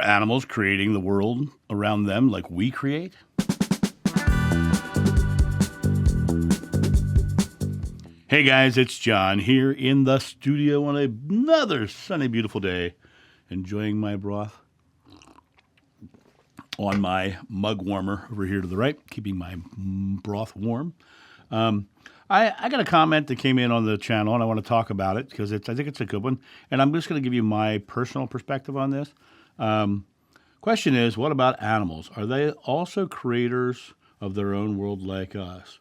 animals creating the world around them like we create? Hey guys, it's John here in the studio on another sunny, beautiful day, enjoying my broth on my mug warmer over here to the right, keeping my broth warm. I got a comment that came in on the channel, and I want to talk about it because I think it's a good one. And I'm just going to give you my personal perspective on this. Question is, what about animals? Are they also creators of their own world like us?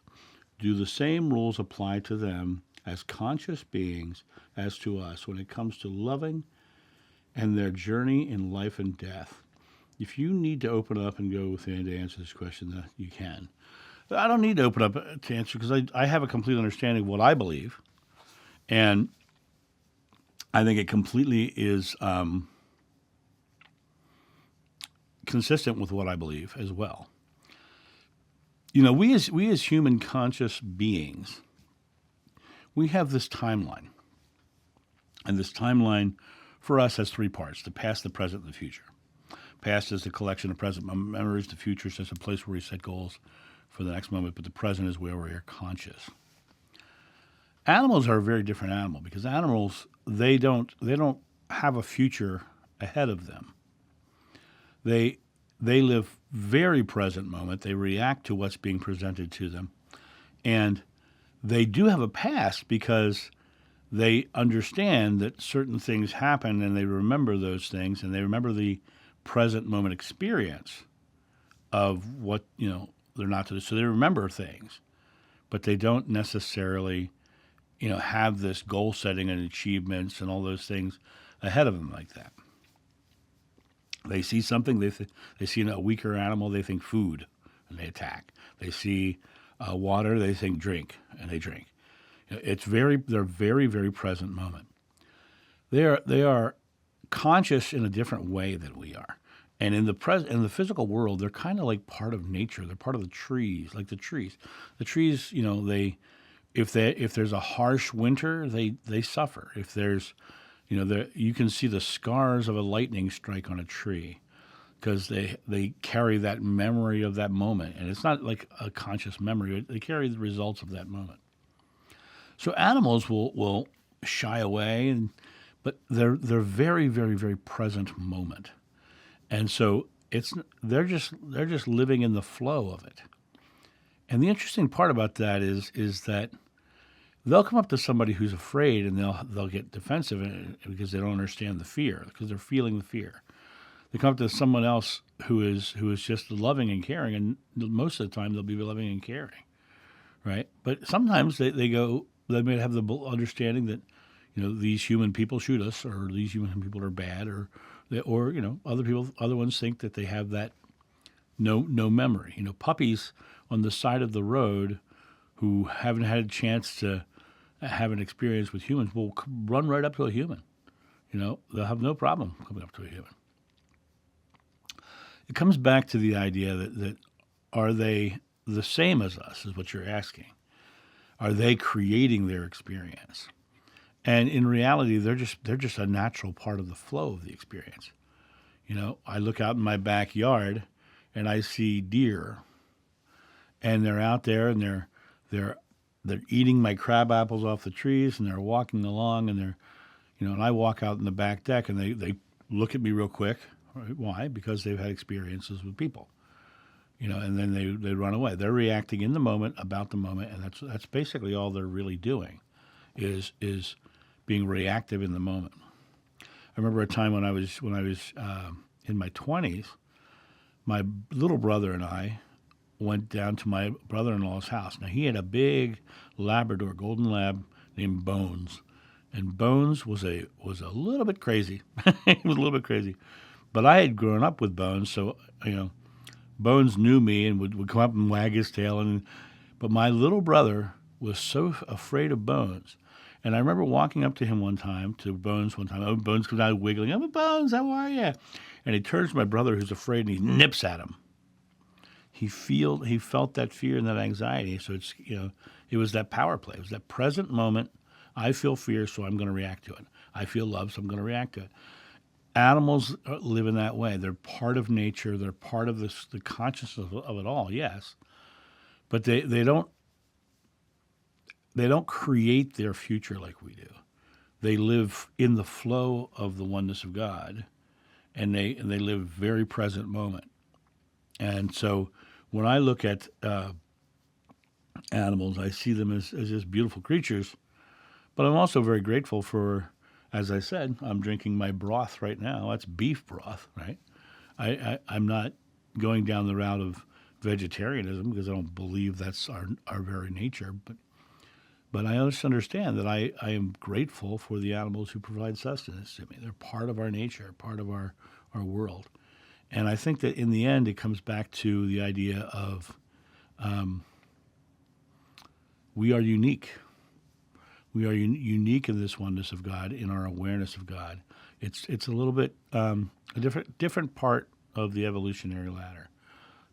Do the same rules apply to them as conscious beings as to us when it comes to loving and their journey in life and death? If you need to open up and go within to answer this question, you can. I don't need to open up to answer because I have a complete understanding of what I believe, and I think it completely is consistent with what I believe as well. You know, we as human conscious beings, we have this timeline, and this timeline for us has three parts: the past, the present, and the future. Past is the collection of present memories. The future is just a place where we set goals for the next moment, but the present is where we're conscious. Animals are a very different animal because animals, they don't have a future ahead of them. They live very present moment. They react to what's being presented to them. And they do have a past because they understand that certain things happen and they remember those things and they remember the present moment experience of what, they're not to do. So they remember things, but they don't necessarily, have this goal setting and achievements and all those things ahead of them like that. They see something, they see a weaker animal, they think food, and they attack. They see water, they think drink, and they drink. They're very, very present moment. They are conscious in a different way than we are. And in the physical world, they're kind of like part of nature. They're part of the trees, like the trees. The trees, if there's a harsh winter, they suffer. If there's, you can see the scars of a lightning strike on a tree because they carry that memory of that moment, and it's not like a conscious memory. They carry the results of that moment. So animals will shy away, but they're very, very, very present moment. And so they're just living in the flow of it. And the interesting part about that is that they'll come up to somebody who's afraid and they'll get defensive because they don't understand the fear, because they're feeling the fear. They come up to someone else who is just loving and caring, and most of the time they'll be loving and caring, right? But sometimes they may have the understanding that these human people shoot us, or these human people are bad, or other ones think that they have that no memory. Puppies on the side of the road who haven't had a chance to have an experience with humans will run right up to a human. They'll have no problem coming up to a human. It comes back to the idea that are they the same as us, is what you're asking. Are they creating their experience? And in reality, they're just a natural part of the flow of the experience. I look out in my backyard and I see deer, and they're out there and they're eating my crab apples off the trees, and they're walking along, and and I walk out in the back deck and they look at me real quick. Right? Why? Because they've had experiences with people. And then they run away. They're reacting in the moment, about the moment, and that's basically all they're really doing, is being reactive in the moment. I remember a time when I was in my 20s, my little brother and I went down to my brother-in-law's house. Now, he had a big Labrador, golden lab named Bones, and Bones was a little bit crazy. He was a little bit crazy, but I had grown up with Bones, so Bones knew me and would come up and wag his tail. But my little brother was so afraid of Bones. And I remember walking up to him Bones one time. Oh, Bones comes out wiggling. "Oh, Bones, how are you?" And he turns to my brother who's afraid, and he nips at him. He felt that fear and that anxiety. So it was that power play. It was that present moment. I feel fear, so I'm going to react to it. I feel love, so I'm going to react to it. Animals live in that way. They're part of nature. They're part of this, the consciousness of it all. Yes, but they don't create their future like we do. They live in the flow of the oneness of God, and they live very present moment. And so when I look at animals, I see them as just beautiful creatures. But I'm also very grateful for, as I said, I'm drinking my broth right now. That's beef broth, right? I'm not going down the route of vegetarianism because I don't believe that's our very nature. But I just understand that I am grateful for the animals who provide sustenance to me. They're part of our nature, part of our world. And I think that in the end, it comes back to the idea of we are unique. We are unique in this oneness of God, in our awareness of God. It's a little bit a different part of the evolutionary ladder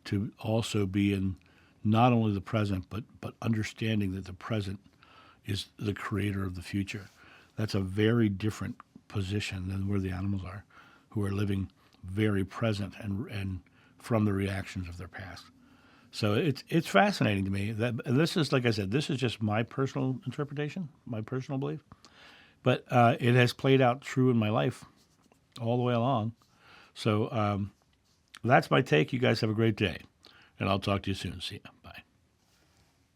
to also be in not only the present, but understanding that the present is the creator of the future. That's a very different position than where the animals are, who are living very present and from the reactions of their past. So it's fascinating to me that this is, like I said, this is just my personal interpretation, my personal belief, but it has played out true in my life all the way along. So that's my take. You guys have a great day, and I'll talk to you soon. See ya.